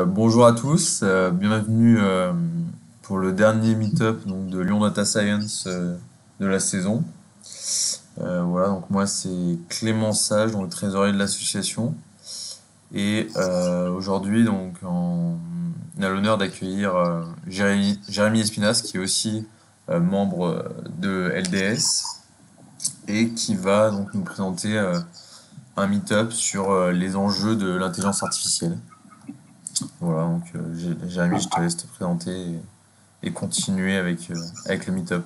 Bonjour à tous, bienvenue pour le dernier meet-up donc, de Lyon Data Science de la saison. Voilà, donc moi c'est Clément Sage, donc le trésorier de l'association. Et aujourd'hui, on a l'honneur d'accueillir Jérémy Espinas, qui est aussi membre de LDS et qui va donc nous présenter un meet-up sur les enjeux de l'intelligence artificielle. Voilà, donc Jérémy, je te laisse te présenter et continuer avec le meet-up.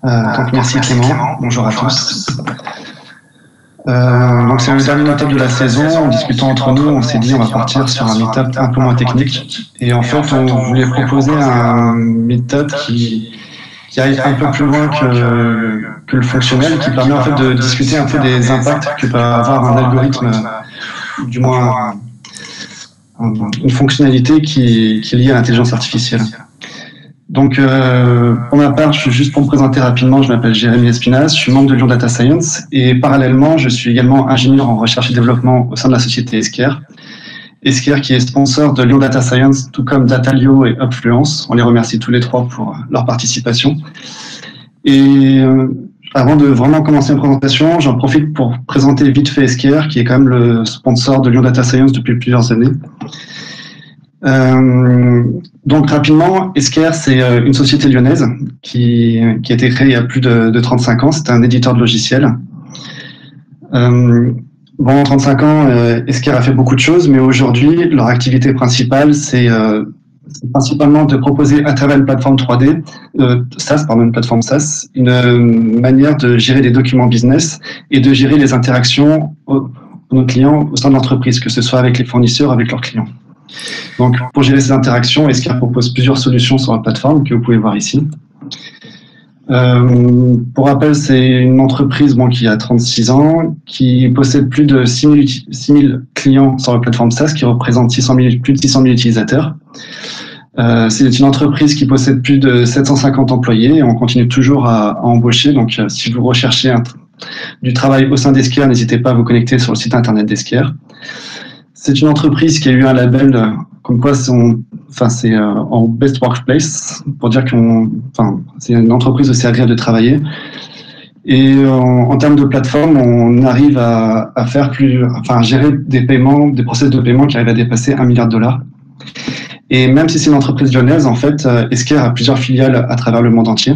Merci Clément, bonjour à tous. Donc c'est le dernier meet-up de la saison. En discutant entre nous, on s'est dit on va partir sur un meet-up un peu moins technique. Et en fait, on voulait proposer un meet-up qui aille un peu plus loin que le fonctionnel, qui permet en fait de discuter un peu des impacts que peut avoir un algorithme, du moins une fonctionnalité qui est liée à l'intelligence artificielle. Donc, pour ma part, juste pour me présenter rapidement, je m'appelle Jérémy Espinas, je suis membre de Lyon Data Science et parallèlement, je suis également ingénieur en recherche et développement au sein de la société Esquire. Esquire qui est sponsor de Lyon Data Science, tout comme Datalio et Upfluence. On les remercie tous les trois pour leur participation. Et avant de vraiment commencer ma présentation, j'en profite pour présenter vite fait Esquire, qui est quand même le sponsor de Lyon Data Science depuis plusieurs années. Donc rapidement, Esquire, c'est une société lyonnaise qui a été créée il y a plus de 35 ans. C'est un éditeur de logiciels. En 35 ans, Esquire a fait beaucoup de choses, mais aujourd'hui, leur activité principale, c'est principalement de proposer à travers une plateforme 3D, une plateforme SaaS, une manière de gérer des documents business et de gérer les interactions de nos clients au sein de l'entreprise, que ce soit avec les fournisseurs, avec leurs clients. Donc, pour gérer ces interactions, Esquire propose plusieurs solutions sur la plateforme que vous pouvez voir ici. Pour rappel, c'est une entreprise qui a 36 ans, qui possède plus de 6 000 clients sur la plateforme SaaS, qui représente plus de 600 000 utilisateurs. C'est une entreprise qui possède plus de 750 employés et on continue toujours à embaucher. Donc, si vous recherchez du travail au sein d'Esquire, n'hésitez pas à vous connecter sur le site internet d'Esquire. C'est une entreprise qui a eu un label comme quoi c'est en Best Workplace, pour dire c'est une entreprise aussi agréable de travailler. Et en termes de plateforme, on arrive à gérer des paiements, des process de paiement qui arrivent à dépasser $1 milliard. Et même si c'est une entreprise lyonnaise, en fait, Esquire a plusieurs filiales à travers le monde entier.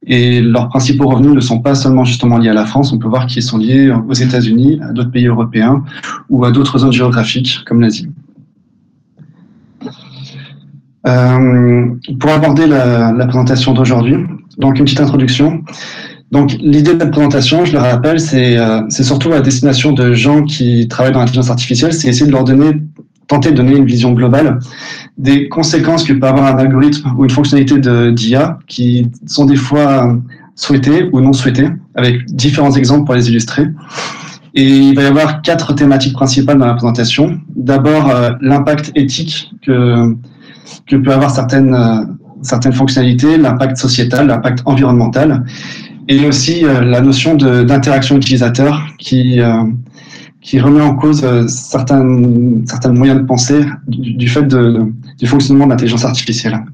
Et leurs principaux revenus ne sont pas seulement justement liés à la France, on peut voir qu'ils sont liés aux États-Unis, à d'autres pays européens ou à d'autres zones géographiques comme l'Asie. Pour aborder la présentation d'aujourd'hui, donc une petite introduction. Donc l'idée de cette présentation, je le rappelle, c'est surtout à destination de gens qui travaillent dans l'intelligence artificielle, c'est essayer de tenter de donner une vision globale des conséquences que peut avoir un algorithme ou une fonctionnalité d'IA qui sont des fois souhaitées ou non souhaitées, avec différents exemples pour les illustrer. Et il va y avoir 4 thématiques principales dans la présentation. D'abord, l'impact éthique que peut avoir certaines fonctionnalités, l'impact sociétal, l'impact environnemental, et aussi la notion d'interaction utilisateur qui remet en cause certains moyens de penser du fait du fonctionnement de l'intelligence artificielle.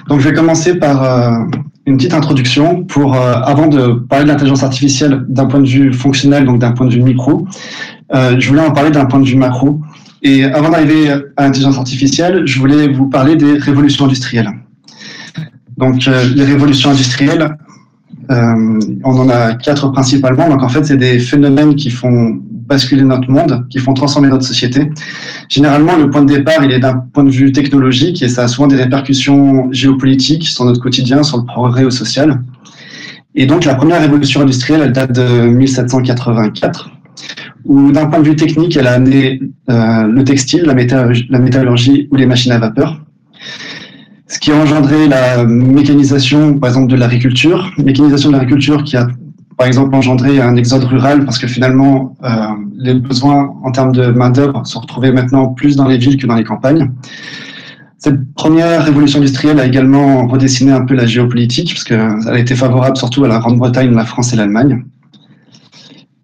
Donc je vais commencer par une petite introduction avant de parler de l'intelligence artificielle d'un point de vue fonctionnel, donc d'un point de vue micro, je voulais en parler d'un point de vue macro. Et avant d'arriver à l'intelligence artificielle, je voulais vous parler des révolutions industrielles. Donc les révolutions industrielles, on en a 4 principalement. Donc en fait, c'est des phénomènes qui font basculer notre monde, qui font transformer notre société. Généralement, le point de départ, il est d'un point de vue technologique et ça a souvent des répercussions géopolitiques sur notre quotidien, sur le progrès social. Et donc la première révolution industrielle, elle date de 1784, où d'un point de vue technique, elle a amené le textile, la métallurgie ou les machines à vapeur. Ce qui a engendré la mécanisation, par exemple, de l'agriculture. Mécanisation de l'agriculture qui a, par exemple, engendré un exode rural parce que finalement, les besoins en termes de main-d'œuvre se retrouvaient maintenant plus dans les villes que dans les campagnes. Cette première révolution industrielle a également redessiné un peu la géopolitique parce qu'elle a été favorable surtout à la Grande-Bretagne, la France et l'Allemagne.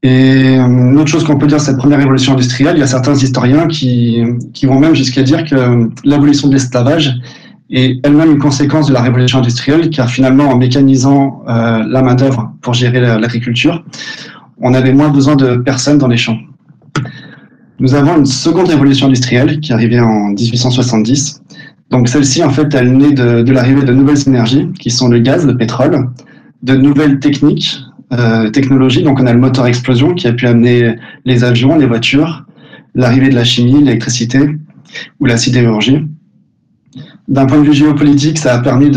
Et une autre chose qu'on peut dire de cette première révolution industrielle, il y a certains historiens qui vont même jusqu'à dire que l'abolition de l'esclavage est elle-même une conséquence de la révolution industrielle, car finalement, en mécanisant la main-d'œuvre pour gérer l'agriculture, on avait moins besoin de personnes dans les champs. Nous avons une seconde révolution industrielle qui est arrivée en 1870. Donc celle-ci, en fait, elle naît de l'arrivée de nouvelles énergies, qui sont le gaz, le pétrole, de nouvelles technologies. Donc on a le moteur à explosion qui a pu amener les avions, les voitures, l'arrivée de la chimie, l'électricité ou la sidérurgie. D'un point de vue géopolitique, ça a permis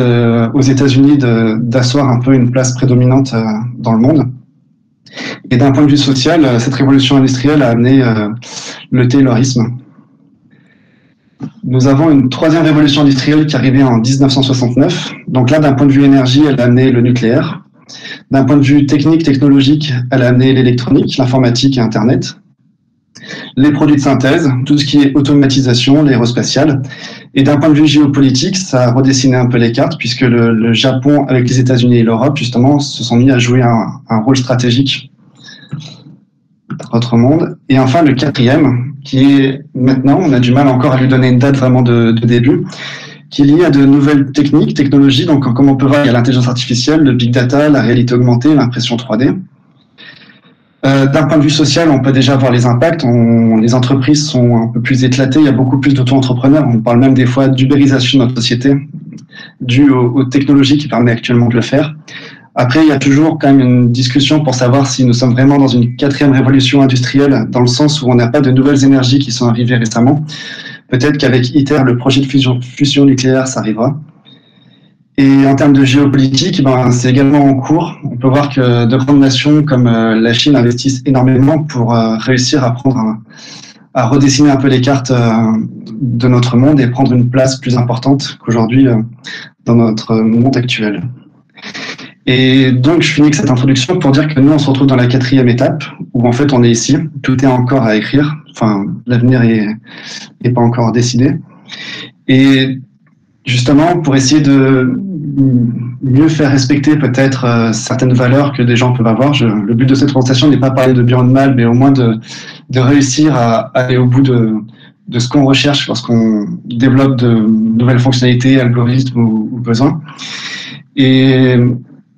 aux États-Unis d'asseoir un peu une place prédominante dans le monde. Et d'un point de vue social, cette révolution industrielle a amené le taylorisme. Nous avons une troisième révolution industrielle qui est arrivée en 1969. Donc là, d'un point de vue énergie, elle a amené le nucléaire. D'un point de vue technique, technologique, elle a amené l'électronique, l'informatique et Internet. Les produits de synthèse, tout ce qui est automatisation, l'aérospatiale. Et d'un point de vue géopolitique, ça a redessiné un peu les cartes, puisque le Japon, avec les États-Unis et l'Europe, justement, se sont mis à jouer un rôle stratégique dans notre monde. Et enfin, le quatrième, qui est maintenant, on a du mal encore à lui donner une date vraiment de début, qui est lié à de nouvelles technologies. Donc, comme on peut voir, il y a l'intelligence artificielle, le big data, la réalité augmentée, l'impression 3D. D'un point de vue social, on peut déjà voir les impacts. Les entreprises sont un peu plus éclatées, il y a beaucoup plus d'auto-entrepreneurs. On parle même des fois d'ubérisation de notre société, due aux technologies qui permettent actuellement de le faire. Après, il y a toujours quand même une discussion pour savoir si nous sommes vraiment dans une quatrième révolution industrielle, dans le sens où on n'a pas de nouvelles énergies qui sont arrivées récemment. Peut-être qu'avec ITER, le projet de fusion nucléaire, ça arrivera. Et en termes de géopolitique, c'est également en cours. On peut voir que de grandes nations comme la Chine investissent énormément pour réussir à redessiner un peu les cartes de notre monde et prendre une place plus importante qu'aujourd'hui dans notre monde actuel. Et donc, je finis avec cette introduction pour dire que nous, on se retrouve dans la quatrième étape, où en fait, on est ici. Tout est encore à écrire. Enfin, l'avenir est pas encore décidé. Et justement, pour essayer de mieux faire respecter peut-être certaines valeurs que des gens peuvent avoir, le but de cette présentation n'est pas parler de bien ou de mal, mais au moins de réussir à aller au bout de ce qu'on recherche lorsqu'on développe de nouvelles fonctionnalités, algorithmes ou besoins. Et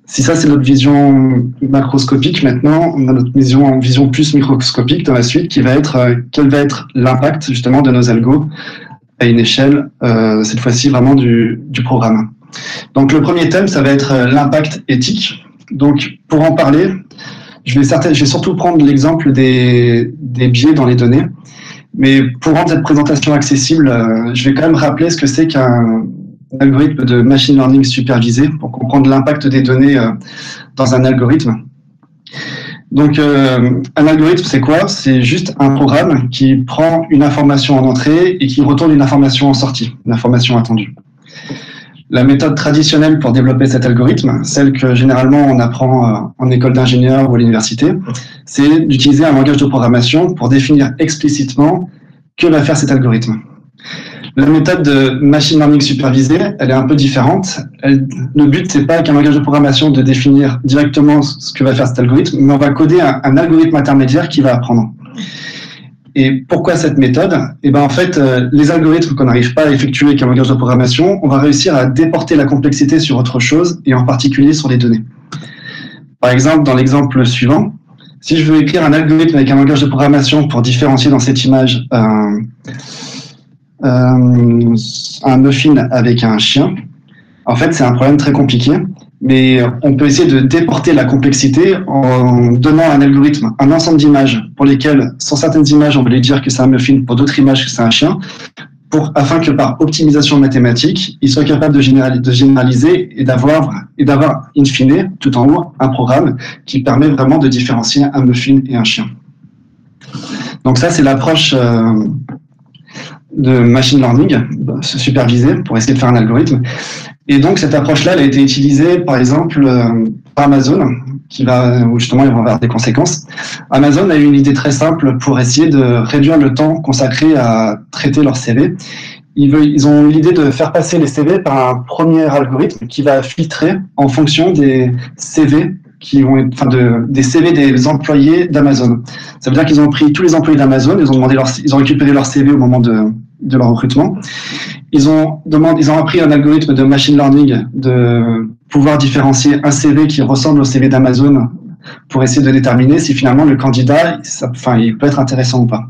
si ça, c'est notre vision macroscopique, maintenant, on a notre vision plus microscopique dans la suite, qui va être quel va être l'impact justement de nos algos à une échelle, cette fois-ci vraiment du programme. Donc le premier thème, ça va être l'impact éthique. Donc pour en parler, je vais surtout prendre l'exemple des biais dans les données. Mais pour rendre cette présentation accessible, je vais quand même rappeler ce que c'est qu'un algorithme de machine learning supervisé pour comprendre l'impact des données dans un algorithme. Donc, un algorithme, c'est quoi? C'est juste un programme qui prend une information en entrée et qui retourne une information en sortie, une information attendue. La méthode traditionnelle pour développer cet algorithme, celle que généralement on apprend en école d'ingénieur ou à l'université, c'est d'utiliser un langage de programmation pour définir explicitement que va faire cet algorithme. La méthode de machine learning supervisée, elle est un peu différente. Le but, c'est pas qu'un langage de programmation de définir directement ce que va faire cet algorithme, mais on va coder un algorithme intermédiaire qui va apprendre. Et pourquoi cette méthode? En fait, les algorithmes qu'on n'arrive pas à effectuer avec un langage de programmation, on va réussir à déporter la complexité sur autre chose, et en particulier sur les données. Par exemple, dans l'exemple suivant, si je veux écrire un algorithme avec un langage de programmation pour différencier dans cette image un muffin avec un chien, en fait, c'est un problème très compliqué. Mais on peut essayer de déporter la complexité en donnant à un algorithme un ensemble d'images pour lesquelles, sur certaines images, on va lui dire que c'est un muffin, pour d'autres images que c'est un chien, afin que par optimisation mathématique, il soit capable de généraliser et d'avoir, in fine, tout en haut, un programme qui permet vraiment de différencier un muffin et un chien. Donc ça, c'est l'approche de machine learning, supervisé, pour essayer de faire un algorithme. Et donc, cette approche-là, elle a été utilisée, par exemple, par Amazon, où justement, ils vont avoir des conséquences. Amazon a eu une idée très simple pour essayer de réduire le temps consacré à traiter leurs CV. Ils ont eu l'idée de faire passer les CV par un premier algorithme qui va filtrer en fonction des CV des CV des employés d'Amazon. Ça veut dire qu'ils ont pris tous les employés d'Amazon, ils ont récupéré leur CV au moment de leur recrutement. Ils ont appris un algorithme de machine learning de pouvoir différencier un CV qui ressemble au CV d'Amazon pour essayer de déterminer si finalement le candidat, il peut être intéressant ou pas.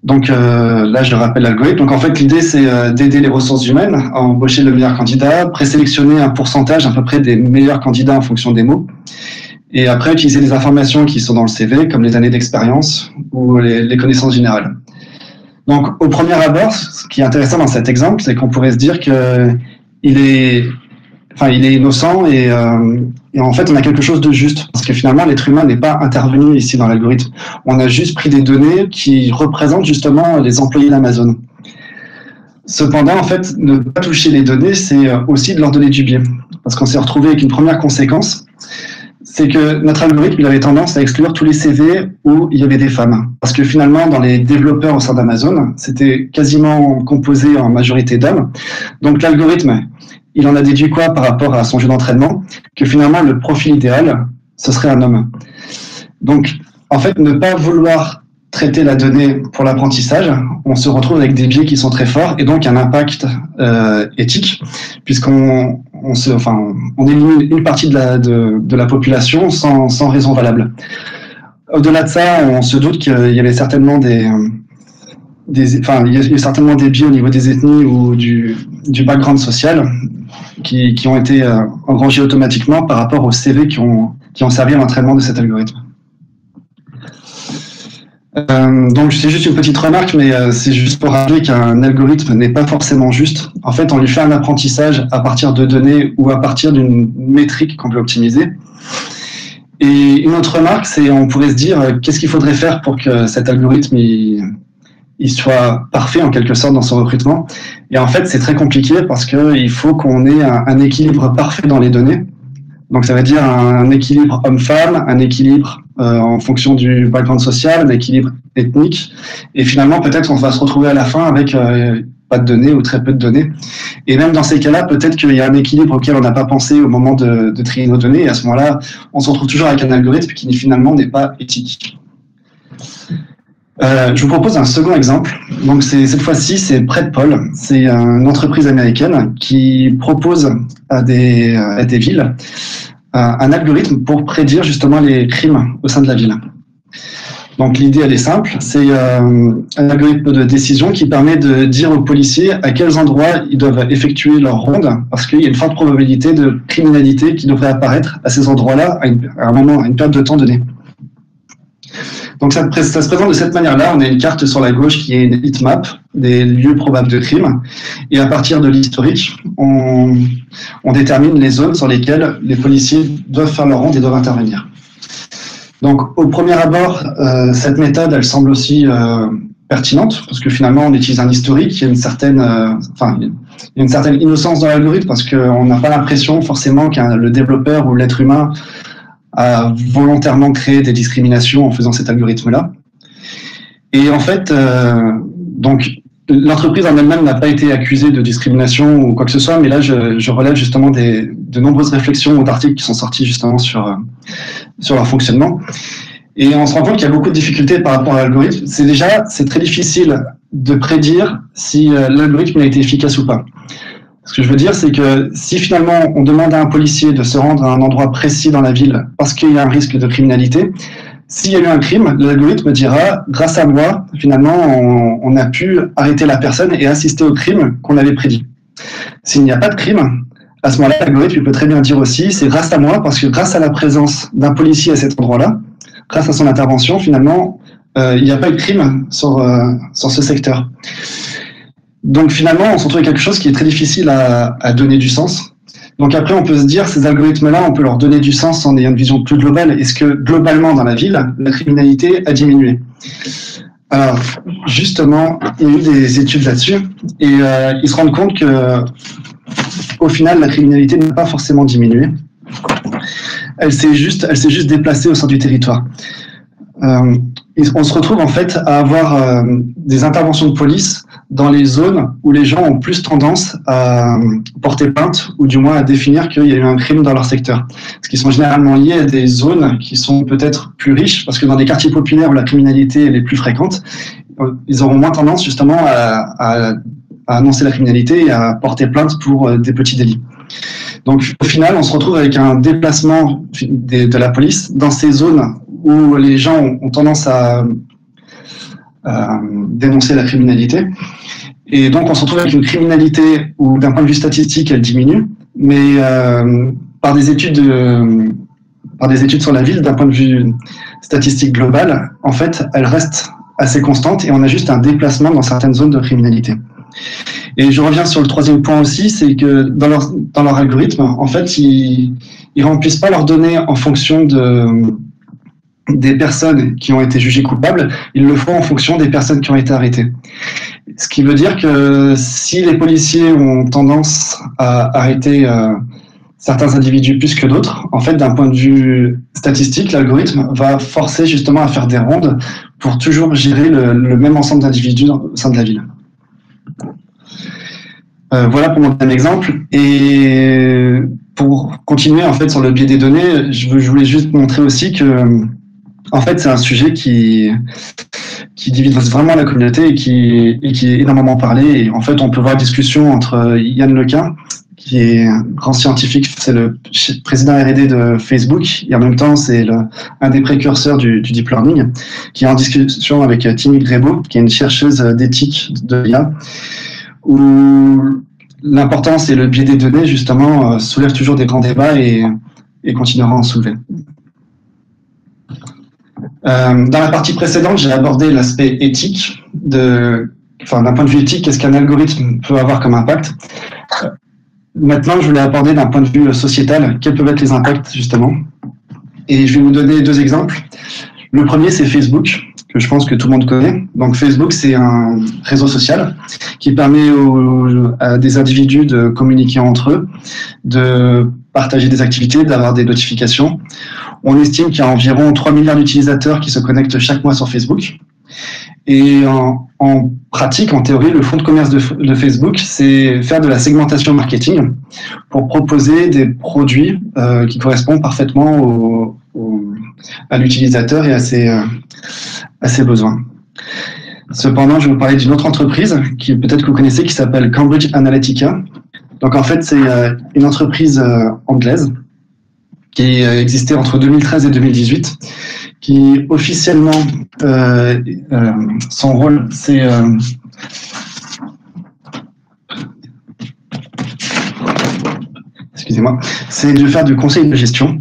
Donc là, je rappelle l'algorithme. Donc en fait, l'idée, c'est d'aider les ressources humaines à embaucher le meilleur candidat, présélectionner un pourcentage à peu près des meilleurs candidats en fonction des mots, et après utiliser les informations qui sont dans le CV, comme les années d'expérience ou les connaissances générales. Donc au premier abord, ce qui est intéressant dans cet exemple, c'est qu'on pourrait se dire que il est innocent et en fait on a quelque chose de juste parce que finalement l'être humain n'est pas intervenu ici dans l'algorithme. On a juste pris des données qui représentent justement les employés d'Amazon. Cependant, en fait, ne pas toucher les données, c'est aussi de leur donner du biais, parce qu'on s'est retrouvé avec une première conséquence, c'est que notre algorithme il avait tendance à exclure tous les CV où il y avait des femmes. Parce que finalement, dans les développeurs au sein d'Amazon, c'était quasiment composé en majorité d'hommes. Donc l'algorithme, il en a déduit quoi par rapport à son jeu d'entraînement? Que finalement, le profil idéal, ce serait un homme. Donc, en fait, ne pas vouloir traiter la donnée pour l'apprentissage, on se retrouve avec des biais qui sont très forts et donc un impact éthique, puisqu'on élimine une partie de la population sans raison valable. Au-delà de ça, on se doute qu'il y avait certainement il y a certainement des biais au niveau des ethnies ou du background social qui ont été engrangés automatiquement par rapport aux CV qui ont servi à l'entraînement de cet algorithme. Donc c'est juste une petite remarque, mais c'est juste pour rappeler qu'un algorithme n'est pas forcément juste. En fait, on lui fait un apprentissage à partir de données ou à partir d'une métrique qu'on veut optimiser. Et une autre remarque, c'est on pourrait se dire qu'est-ce qu'il faudrait faire pour que cet algorithme il soit parfait en quelque sorte dans son recrutement. Et en fait, c'est très compliqué parce qu'il faut qu'on ait un équilibre parfait dans les données. Donc ça veut dire un équilibre homme-femme, un équilibre en fonction du background social, un équilibre ethnique. Et finalement, peut-être on va se retrouver à la fin avec pas de données ou très peu de données. Et même dans ces cas-là, peut-être qu'il y a un équilibre auquel on n'a pas pensé au moment de trier nos données. Et à ce moment-là, on se retrouve toujours avec un algorithme qui finalement n'est pas éthique. Je vous propose un second exemple. Donc cette fois-ci, c'est PredPol. C'est une entreprise américaine qui propose à des villes un algorithme pour prédire justement les crimes au sein de la ville. Donc l'idée, elle est simple. C'est un algorithme de décision qui permet de dire aux policiers à quels endroits ils doivent effectuer leur ronde, parce qu'il y a une forte probabilité de criminalité qui devrait apparaître à ces endroits-là à une période de temps donnée. Donc ça se présente de cette manière-là. On a une carte sur la gauche qui est une heatmap des lieux probables de crime. Et à partir de l'historique, on détermine les zones sur lesquelles les policiers doivent faire leur ronde et doivent intervenir. Donc au premier abord, cette méthode, elle semble aussi pertinente, parce que finalement, on utilise un historique. Il y a une certaine innocence dans l'algorithme, parce qu'on n'a pas l'impression forcément que le développeur ou l'être humain a volontairement créé des discriminations en faisant cet algorithme-là. Et en fait, donc l'entreprise en elle-même n'a pas été accusée de discrimination ou quoi que ce soit, mais là, je relève justement de nombreuses réflexions ou d'articles qui sont sortis justement sur leur fonctionnement. Et on se rend compte qu'il y a beaucoup de difficultés par rapport à l'algorithme. C'est très difficile de prédire si l'algorithme a été efficace ou pas. Ce que je veux dire, c'est que si finalement on demande à un policier de se rendre à un endroit précis dans la ville parce qu'il y a un risque de criminalité, s'il y a eu un crime, l'algorithme dira, grâce à moi, finalement, on a pu arrêter la personne et assister au crime qu'on avait prédit. S'il n'y a pas de crime, à ce moment-là, l'algorithme peut très bien dire aussi, c'est grâce à moi, parce que grâce à la présence d'un policier à cet endroit-là, grâce à son intervention, finalement, il n'y a pas eu de crime sur ce secteur. Donc finalement, on se retrouve avec quelque chose qui est très difficile à donner du sens. Donc après, on peut se dire, ces algorithmes-là, on peut leur donner du sens en ayant une vision plus globale. Est-ce que globalement, dans la ville, la criminalité a diminué? Alors, justement, il y a eu des études là-dessus, et ils se rendent compte que, au final, la criminalité n'a pas forcément diminué. Elle s'est juste déplacée au sein du territoire. On se retrouve en fait à avoir des interventions de police dans les zones où les gens ont plus tendance à porter plainte ou du moins à définir qu'il y a eu un crime dans leur secteur. Ce qui sont généralement liés à des zones qui sont peut-être plus riches, parce que dans des quartiers populaires où la criminalité est plus fréquente, ils auront moins tendance justement à annoncer la criminalité et à porter plainte pour des petits délits. Donc au final, on se retrouve avec un déplacement de la police dans ces zones où les gens ont tendance à dénoncer la criminalité. Et donc on se retrouve avec une criminalité où d'un point de vue statistique, elle diminue, mais par des études sur la ville, d'un point de vue statistique global, en fait, elle reste assez constante et on a juste un déplacement dans certaines zones de criminalité. Et je reviens sur le troisième point aussi, c'est que dans leur algorithme, en fait, ils remplissent pas leurs données en fonction des personnes qui ont été jugées coupables, ils le font en fonction des personnes qui ont été arrêtées. Ce qui veut dire que si les policiers ont tendance à arrêter certains individus plus que d'autres, en fait, d'un point de vue statistique, l'algorithme va forcer justement à faire des rondes pour toujours gérer le même ensemble d'individus au sein de la ville. Voilà pour mon deuxième exemple. Et pour continuer en fait sur le biais des données, je voulais juste montrer aussi que en fait c'est un sujet qui divise vraiment la communauté et qui est énormément parlé. Et en fait, on peut voir discussion entre Yann LeCun, qui est un grand scientifique, c'est le président R&D de Facebook, et en même temps c'est un des précurseurs du deep learning, qui est en discussion avec Timmy Grebo, qui est une chercheuse d'éthique de l'IA, où l'importance et le biais des données, justement, soulèvent toujours des grands débats et continuera à en soulever. Dans la partie précédente, j'ai abordé l'aspect éthique, d'un point de vue éthique, qu'est-ce qu'un algorithme peut avoir comme impact. Maintenant, je voulais aborder d'un point de vue sociétal, quels peuvent être les impacts, justement. Et je vais vous donner deux exemples. Le premier, c'est Facebook, que je pense que tout le monde connaît. Donc Facebook, c'est un réseau social qui permet à des individus de communiquer entre eux, de partager des activités, d'avoir des notifications. On estime qu'il y a environ 3 milliards d'utilisateurs qui se connectent chaque mois sur Facebook. Et en pratique, en théorie, le fonds de commerce de Facebook, c'est faire de la segmentation marketing pour proposer des produits qui correspondent parfaitement à l'utilisateur et à ses besoins. Cependant, je vais vous parler d'une autre entreprise qui peut-être que vous connaissez, qui s'appelle Cambridge Analytica. Donc en fait, c'est une entreprise anglaise qui existait entre 2013 et 2018, qui officiellement, son rôle, c'est excusez-moi, c'est de faire du conseil de gestion.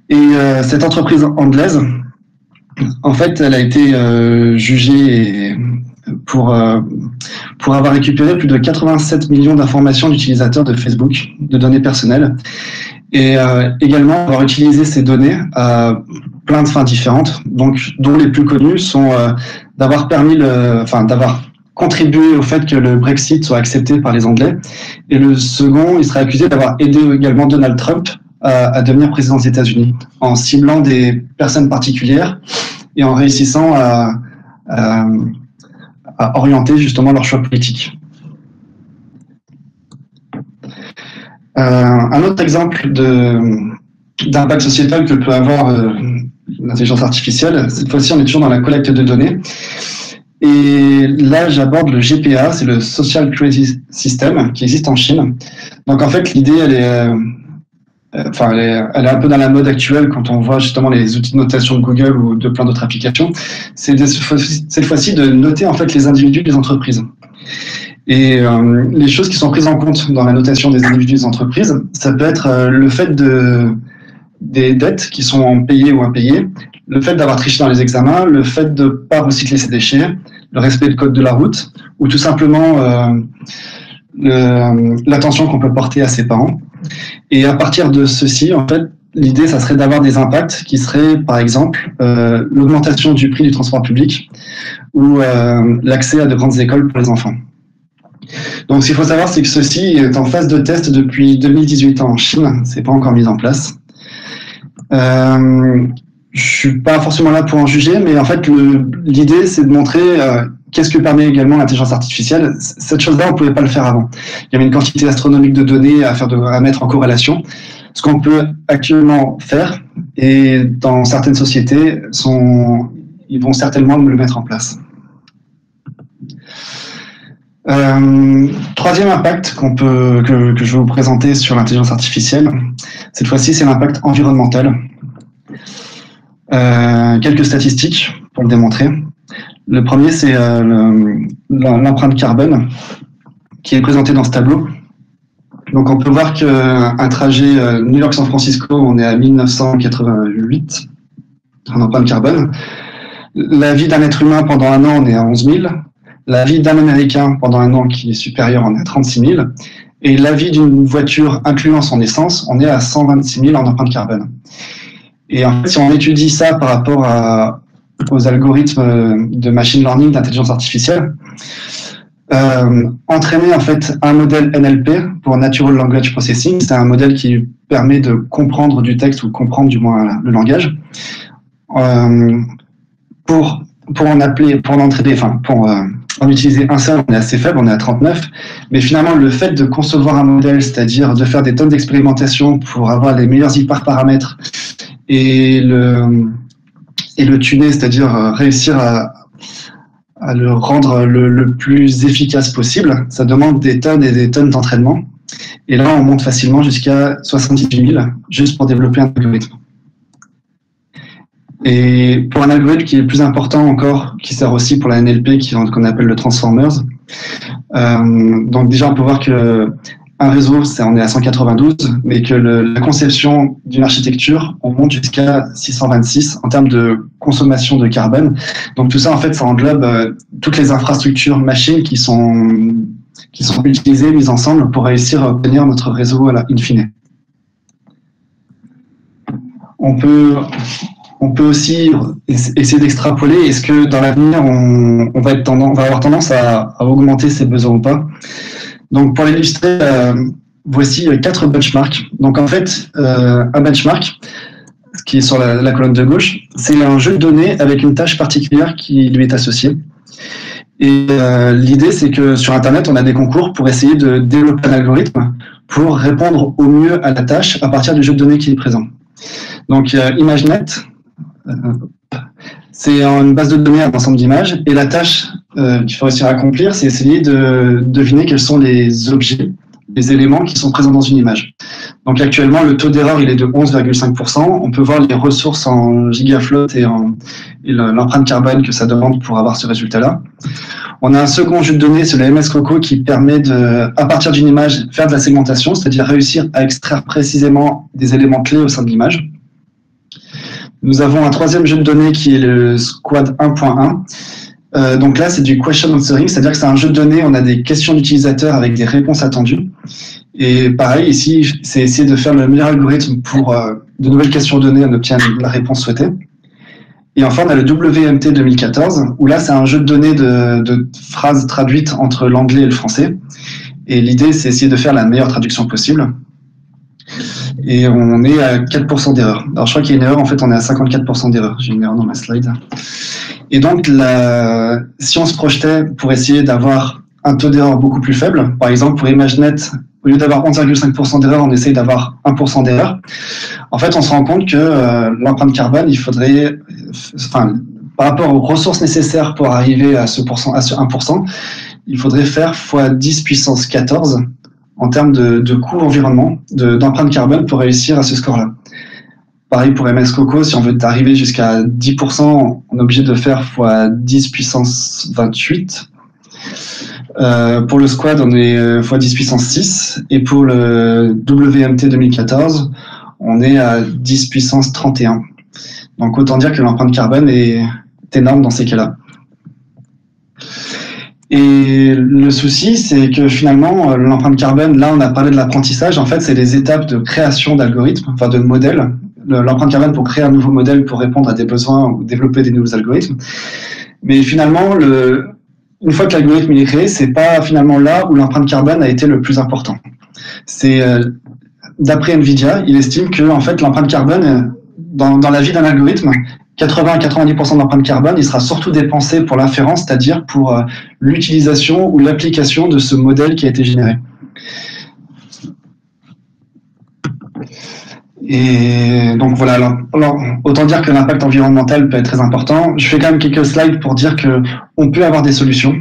Et cette entreprise anglaise, en fait, elle a été jugée pour avoir récupéré plus de 87 millions d'informations d'utilisateurs de Facebook, de données personnelles, et également avoir utilisé ces données à plein de fins différentes, donc dont les plus connues sont d'avoir contribué au fait que le Brexit soit accepté par les Anglais, et le second, il serait accusé d'avoir aidé également Donald Trump à devenir président des États-Unis, en ciblant des personnes particulières et en réussissant à orienter justement leur choix politique. Un autre exemple d'impact sociétal que peut avoir l'intelligence artificielle, cette fois-ci on est toujours dans la collecte de données. Et là, j'aborde le GPA, c'est le Social Credit System, qui existe en Chine. Donc en fait, l'idée, elle est un peu dans la mode actuelle quand on voit justement les outils de notation de Google ou de plein d'autres applications. C'est cette fois-ci de noter en fait les individus des entreprises. Et les choses qui sont prises en compte dans la notation des individus des entreprises, ça peut être le fait des dettes qui sont payées ou impayées, le fait d'avoir triché dans les examens, le fait de ne pas recycler ses déchets, le respect du code de la route, ou tout simplement l'attention qu'on peut porter à ses parents. Et à partir de ceci, en fait, l'idée, ça serait d'avoir des impacts qui seraient, par exemple, l'augmentation du prix du transport public ou l'accès à de grandes écoles pour les enfants. Donc, ce qu'il faut savoir, c'est que ceci est en phase de test depuis 2018 en Chine. C'est pas encore mis en place. Je suis pas forcément là pour en juger, mais en fait, l'idée, c'est de montrer qu'est-ce que permet également l'intelligence artificielle? Cette chose-là, on ne pouvait pas le faire avant. Il y avait une quantité astronomique de données à mettre en corrélation. Ce qu'on peut actuellement faire, et dans certaines sociétés, ils vont certainement le mettre en place. Troisième impact que je vais vous présenter sur l'intelligence artificielle, cette fois-ci c'est l'impact environnemental. Quelques statistiques pour le démontrer. Le premier c'est l'empreinte carbone qui est présentée dans ce tableau. Donc on peut voir qu'un trajet New York-San Francisco, on est à 1988 en empreinte carbone. La vie d'un être humain pendant un an, on est à 11 000. La vie d'un Américain pendant un an qui est supérieur, on est à 36 000. Et la vie d'une voiture incluant son essence, on est à 126 000 en empreinte carbone. Et en fait, si on étudie ça par rapport aux algorithmes de machine learning, d'intelligence artificielle, entraîner en fait un modèle NLP pour Natural Language Processing, c'est un modèle qui permet de comprendre du texte ou comprendre du moins le langage. Pour en utiliser un seul, on est assez faible, on est à 39, mais finalement le fait de concevoir un modèle, c'est-à-dire de faire des tonnes d'expérimentations pour avoir les meilleurs hyperparamètres et le tuner, c'est-à-dire réussir à le rendre le plus efficace possible, ça demande des tonnes et des tonnes d'entraînement. Et là, on monte facilement jusqu'à 78 000 juste pour développer un algorithme. Et pour un algorithme qui est plus important encore, qui sert aussi pour la NLP, qu'on appelle le Transformers, donc déjà on peut voir que un réseau, on est à 192, mais que la conception d'une architecture, on monte jusqu'à 626 en termes de consommation de carbone. Donc tout ça, en fait, ça englobe toutes les infrastructures machines qui sont utilisées, mises ensemble pour réussir à obtenir notre réseau in fine. On peut aussi essayer d'extrapoler, est-ce que dans l'avenir, on va avoir tendance à augmenter ces besoins ou pas. Donc pour l'illustrer, voici 4 benchmarks. Donc en fait, un benchmark, qui est sur la colonne de gauche, c'est un jeu de données avec une tâche particulière qui lui est associée. Et l'idée, c'est que sur Internet, on a des concours pour essayer de développer un algorithme pour répondre au mieux à la tâche à partir du jeu de données qui est présent. Donc ImageNet, c'est une base de données à un ensemble d'images, et la tâche qu'il faut réussir à accomplir, c'est essayer de deviner quels sont les objets, les éléments qui sont présents dans une image. Donc actuellement, le taux d'erreur il est de 11,5%. On peut voir les ressources en gigaflops et l'empreinte carbone que ça demande pour avoir ce résultat-là. On a un second jeu de données, c'est le MS Coco, qui permet à partir d'une image, faire de la segmentation, c'est-à-dire réussir à extraire précisément des éléments clés au sein de l'image. Nous avons un troisième jeu de données qui est le Squad 1.1. Donc là, c'est du question answering, c'est-à-dire que c'est un jeu de données, on a des questions d'utilisateurs avec des réponses attendues. Et pareil, ici, c'est essayer de faire le meilleur algorithme pour de nouvelles questions données, on obtient la réponse souhaitée. Et enfin, on a le WMT 2014, où là, c'est un jeu de données de phrases traduites entre l'anglais et le français. Et l'idée, c'est essayer de faire la meilleure traduction possible. Et on est à 4% d'erreur. Alors, je crois qu'il y a une erreur, en fait, on est à 54% d'erreur. J'ai une erreur dans ma slide. Et donc, si on se projetait pour essayer d'avoir un taux d'erreur beaucoup plus faible, par exemple, pour ImageNet, au lieu d'avoir 11,5% d'erreur, on essaye d'avoir 1% d'erreur. En fait, on se rend compte que l'empreinte carbone, il faudrait, par rapport aux ressources nécessaires pour arriver à ce 1%, il faudrait faire x 10 puissance 14 en termes de coût environnement, d'empreinte carbone pour réussir à ce score-là. Pareil pour MS Coco, si on veut arriver jusqu'à 10%, on est obligé de faire x 10 puissance 28. Pour le Squad, on est x 10 puissance 6. Et pour le WMT 2014, on est à 10 puissance 31. Donc autant dire que l'empreinte carbone est énorme dans ces cas-là. Et le souci, c'est que finalement, l'empreinte carbone, là on a parlé de l'apprentissage, en fait c'est les étapes de création d'algorithmes, enfin de modèles. L'empreinte carbone pour créer un nouveau modèle pour répondre à des besoins ou développer des nouveaux algorithmes. Mais finalement, une fois que l'algorithme est créé, c'est pas finalement là où l'empreinte carbone a été le plus important. C'est d'après Nvidia, il estime que en fait l'empreinte carbone dans la vie d'un algorithme 80-90% d'empreinte carbone, il sera surtout dépensé pour l'inférence, c'est-à-dire pour l'utilisation ou l'application de ce modèle qui a été généré. Et donc voilà, alors, autant dire que l'impact environnemental peut être très important. Je fais quand même quelques slides pour dire qu'on peut avoir des solutions.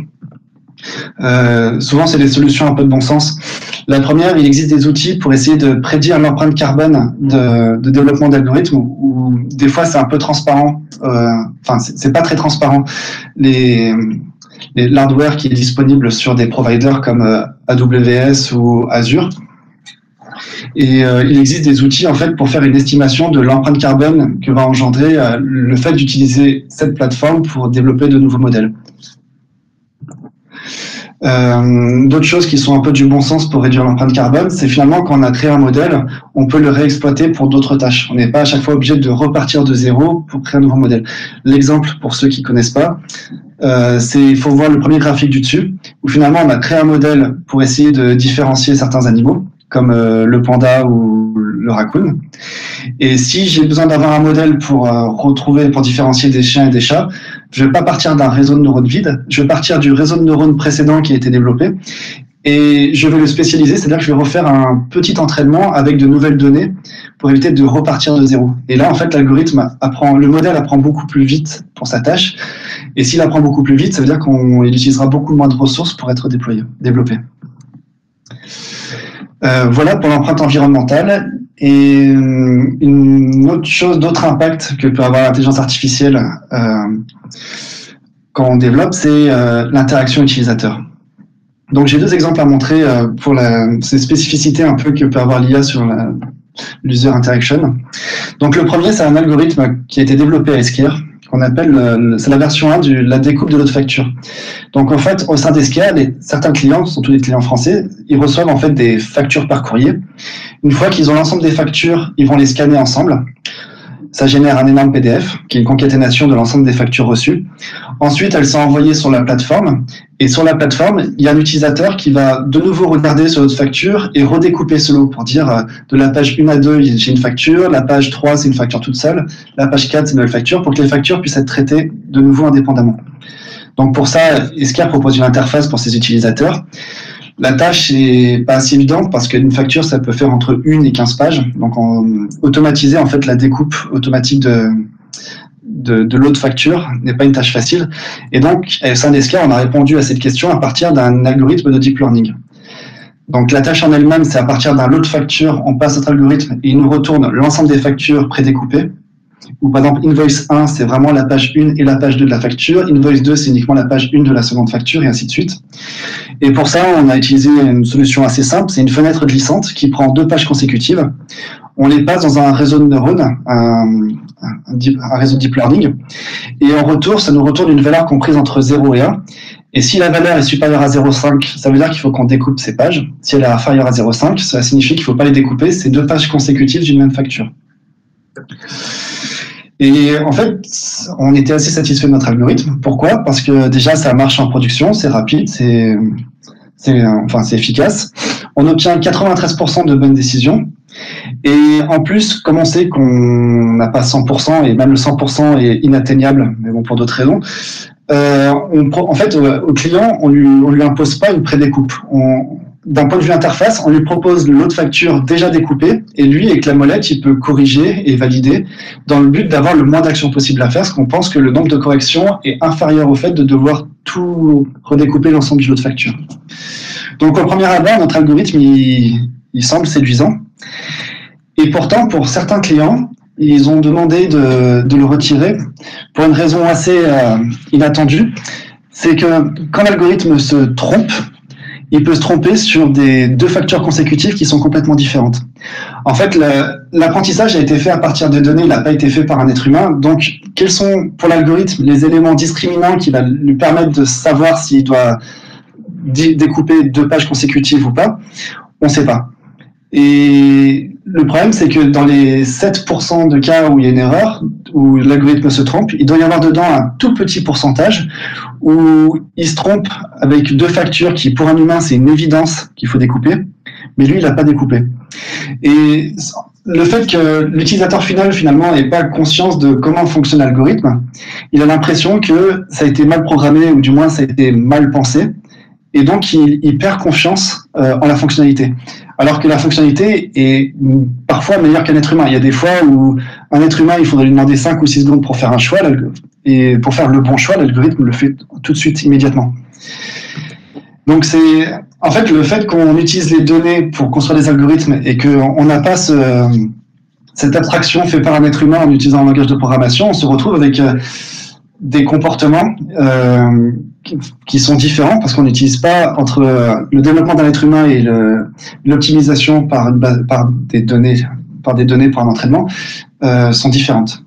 Souvent, c'est des solutions un peu de bon sens. La première, il existe des outils pour essayer de prédire l'empreinte carbone de développement d'algorithmes, où des fois c'est un peu transparent. Enfin, c'est pas très transparent. L'hardware qui est disponible sur des providers comme AWS ou Azure. Et il existe des outils en fait pour faire une estimation de l'empreinte carbone que va engendrer le fait d'utiliser cette plateforme pour développer de nouveaux modèles. D'autres choses qui sont un peu du bon sens pour réduire l'empreinte carbone, c'est finalement quand on a créé un modèle, on peut le réexploiter pour d'autres tâches. On n'est pas à chaque fois obligé de repartir de zéro pour créer un nouveau modèle. L'exemple, pour ceux qui ne connaissent pas, il faut voir le premier graphique du dessus, où finalement on a créé un modèle pour essayer de différencier certains animaux, comme le panda ou le raccoon. Et si j'ai besoin d'avoir un modèle pour différencier des chiens et des chats, je ne vais pas partir d'un réseau de neurones vide, je vais partir du réseau de neurones précédent qui a été développé, et je vais le spécialiser, c'est-à-dire que je vais refaire un petit entraînement avec de nouvelles données pour éviter de repartir de zéro. Et là, en fait, le modèle apprend beaucoup plus vite pour sa tâche, et s'il apprend beaucoup plus vite, ça veut dire qu'il utilisera beaucoup moins de ressources pour être développé. Voilà pour l'empreinte environnementale. Et une autre chose, d'autres impacts que peut avoir l'intelligence artificielle quand on développe, c'est l'interaction utilisateur. Donc j'ai deux exemples à montrer pour ces spécificités un peu que peut avoir l'IA sur l'user interaction. Donc le premier, c'est un algorithme qui a été développé à Esquire, qu'on appelle, c'est la version 1 de la découpe de l'autre facture. Donc en fait, au sein d'Esquire, certains clients, surtout les clients français, ils reçoivent en fait des factures par courrier. Une fois qu'ils ont l'ensemble des factures, ils vont les scanner ensemble. Ça génère un énorme PDF, qui est une concaténation de l'ensemble des factures reçues. Ensuite, elles sont envoyées sur la plateforme. Et sur la plateforme, il y a un utilisateur qui va de nouveau regarder sur l'autre facture et redécouper ce lot pour dire de la page 1 à 2, j'ai une facture, la page 3, c'est une facture toute seule, la page 4, c'est une nouvelle facture, pour que les factures puissent être traitées de nouveau indépendamment. Donc pour ça, Esquire propose une interface pour ses utilisateurs. La tâche n'est pas assez évidente parce qu'une facture, ça peut faire entre 1 et 15 pages. Donc, automatiser en fait la découpe automatique de l'autre facture n'est pas une tâche facile. Et donc, au sein d'Esquire, on a répondu à cette question à partir d'un algorithme de deep learning. Donc, la tâche en elle-même, c'est à partir d'un lot de factures, on passe notre algorithme et il nous retourne l'ensemble des factures prédécoupées. Ou par exemple, invoice 1, c'est vraiment la page 1 et la page 2 de la facture. Invoice 2, c'est uniquement la page 1 de la seconde facture, et ainsi de suite. Et pour ça, on a utilisé une solution assez simple. C'est une fenêtre glissante qui prend 2 pages consécutives. On les passe dans un réseau de neurones, un réseau de deep learning. Et en retour, ça nous retourne une valeur comprise entre 0 et 1. Et si la valeur est supérieure à 0,5, ça veut dire qu'il faut qu'on découpe ces pages. Si elle est inférieure à 0,5, ça signifie qu'il ne faut pas les découper. C'est 2 pages consécutives d'une même facture. Et en fait, on était assez satisfait de notre algorithme. Pourquoi? Parce que déjà, ça marche en production, c'est rapide, c'est efficace. On obtient 93% de bonnes décisions. Et en plus, comme on sait qu'on n'a pas 100%, et même le 100% est inatteignable, mais bon, pour d'autres raisons, en fait, au client, on lui impose pas une prédécoupe. D'un point de vue interface, on lui propose l'autre facture déjà découpée, et lui, avec la molette, il peut corriger et valider dans le but d'avoir le moins d'actions possible à faire, parce qu'on pense que le nombre de corrections est inférieur au fait de devoir tout redécouper l'ensemble du lot de facture. Donc, au premier abord, notre algorithme, il semble séduisant. Et pourtant, pour certains clients, ils ont demandé de le retirer pour une raison assez inattendue. C'est que quand l'algorithme se trompe, il peut se tromper sur 2 factures consécutives qui sont complètement différentes. En fait, l'apprentissage a été fait à partir de données, il n'a pas été fait par un être humain. Donc, quels sont pour l'algorithme les éléments discriminants qui va lui permettre de savoir s'il doit découper 2 pages consécutives ou pas? On ne sait pas. Et le problème, c'est que dans les 7% de cas où il y a une erreur, où l'algorithme se trompe, il doit y avoir dedans un tout petit pourcentage où il se trompe avec 2 factures qui, pour un humain, c'est une évidence qu'il faut découper, mais lui, il n'a pas découpé. Et le fait que l'utilisateur final, finalement, n'ait pas conscience de comment fonctionne l'algorithme, il a l'impression que ça a été mal programmé, ou du moins ça a été mal pensé, et donc il perd confiance en la fonctionnalité. Alors que la fonctionnalité est parfois meilleure qu'un être humain. Il y a des fois où un être humain, il faudrait lui demander 5 ou 6 secondes pour faire un choix, et pour faire le bon choix, l'algorithme le fait tout de suite, immédiatement. Donc c'est en fait le fait qu'on utilise les données pour construire des algorithmes et qu'on n'a pas cette abstraction faite par un être humain en utilisant un langage de programmation, on se retrouve avec des comportements qui sont différents parce qu'on n'utilise pas entre le développement d'un être humain et l'optimisation par des données pour un entraînement sont différentes.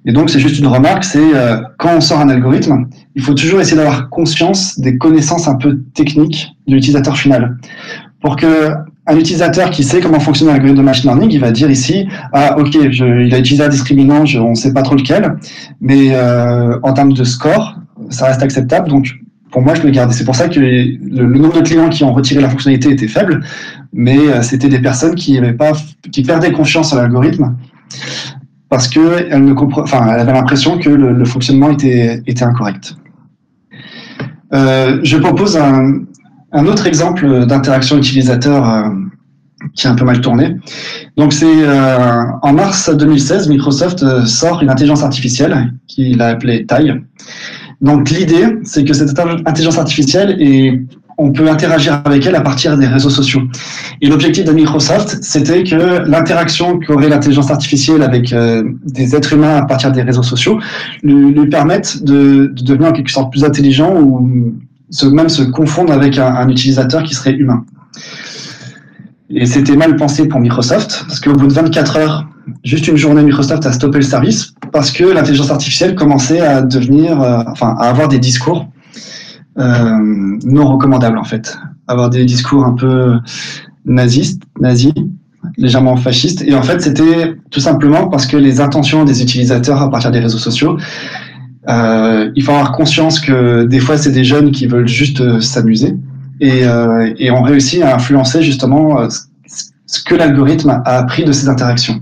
Et donc c'est juste une remarque, c'est quand on sort un algorithme, il faut toujours essayer d'avoir conscience des connaissances un peu techniques de l'utilisateur final. Pour que un utilisateur qui sait comment fonctionne l'algorithme de machine learning, il va dire ici, ah ok, il a utilisé un discriminant, on ne sait pas trop lequel, mais en termes de score, ça reste acceptable, donc pour moi je le garde. C'est pour ça que le nombre de clients qui ont retiré la fonctionnalité était faible, mais c'était des personnes qui perdaient confiance en l'algorithme parce qu'elles avaient l'impression que le fonctionnement était incorrect. Je propose un autre exemple d'interaction utilisateur qui est un peu mal tourné. Donc c'est en mars 2016, Microsoft sort une intelligence artificielle qu'il a appelée TAI. Donc l'idée, c'est que cette intelligence artificielle on peut interagir avec elle à partir des réseaux sociaux. Et l'objectif de Microsoft, c'était que l'interaction qu'aurait l'intelligence artificielle avec des êtres humains à partir des réseaux sociaux lui permette de devenir en quelque sorte plus intelligent ou même se confondre avec un utilisateur qui serait humain. Et c'était mal pensé pour Microsoft, parce qu'au bout de 24 heures, juste une journée, Microsoft a stoppé le service, parce que l'intelligence artificielle commençait à à avoir des discours non recommandables, en fait. Avoir des discours un peu nazis, légèrement fascistes. Et en fait, c'était tout simplement parce que les intentions des utilisateurs à partir des réseaux sociaux, il faut avoir conscience que des fois, c'est des jeunes qui veulent juste s'amuser et ont réussi à influencer justement ce que l'algorithme a appris de ces interactions.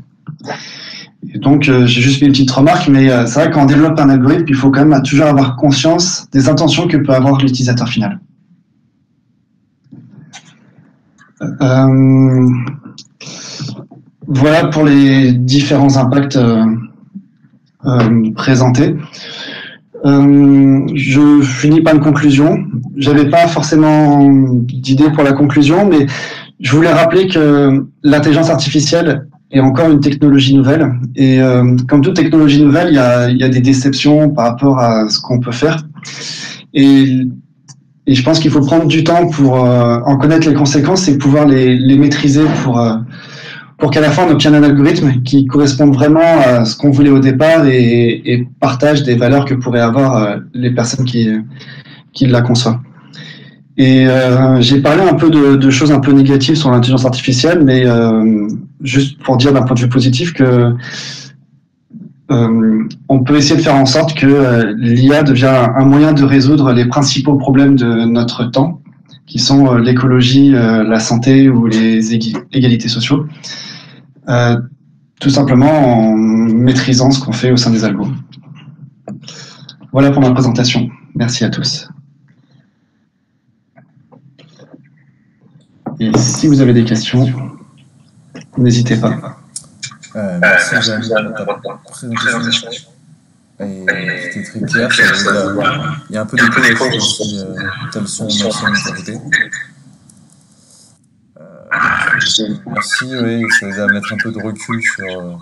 Et donc, j'ai juste fait une petite remarque, mais c'est vrai qu'on développe un algorithme, il faut quand même toujours avoir conscience des intentions que peut avoir l'utilisateur final. Voilà pour les différents impacts présentés. Je finis par une conclusion. J'avais pas forcément d'idée pour la conclusion, mais je voulais rappeler que l'intelligence artificielle est encore une technologie nouvelle. Et comme toute technologie nouvelle, il y a des déceptions par rapport à ce qu'on peut faire. Et je pense qu'il faut prendre du temps pour en connaître les conséquences et pouvoir les maîtriser pour qu'à la fin, on obtienne un algorithme qui corresponde vraiment à ce qu'on voulait au départ et partage des valeurs que pourraient avoir les personnes qui la conçoivent. Et j'ai parlé un peu de choses un peu négatives sur l'intelligence artificielle, mais juste pour dire d'un point de vue positif que on peut essayer de faire en sorte que l'IA devienne un moyen de résoudre les principaux problèmes de notre temps, qui sont l'écologie, la santé ou les égalités sociales, tout simplement en maîtrisant ce qu'on fait au sein des algos. Voilà pour ma présentation. Merci à tous. Et si vous avez des questions, n'hésitez pas. Merci Jérémy pour ta présentation. C'était très clair. Il y a un peu d'écho aussi, tu as le son maximum de ton côté. Merci, oui, ça aide à mettre un peu de recul sur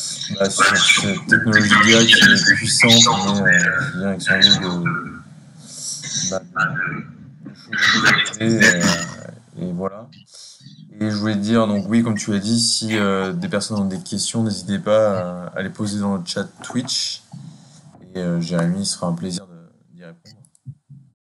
cette technologie d'IA qui est puissante, mais bien avec son lot de et voilà. Et je voulais te dire, donc oui, comme tu l'as dit, si des personnes ont des questions, n'hésitez pas à les poser dans le chat Twitch. Et Jérémy, il sera un plaisir d'y répondre.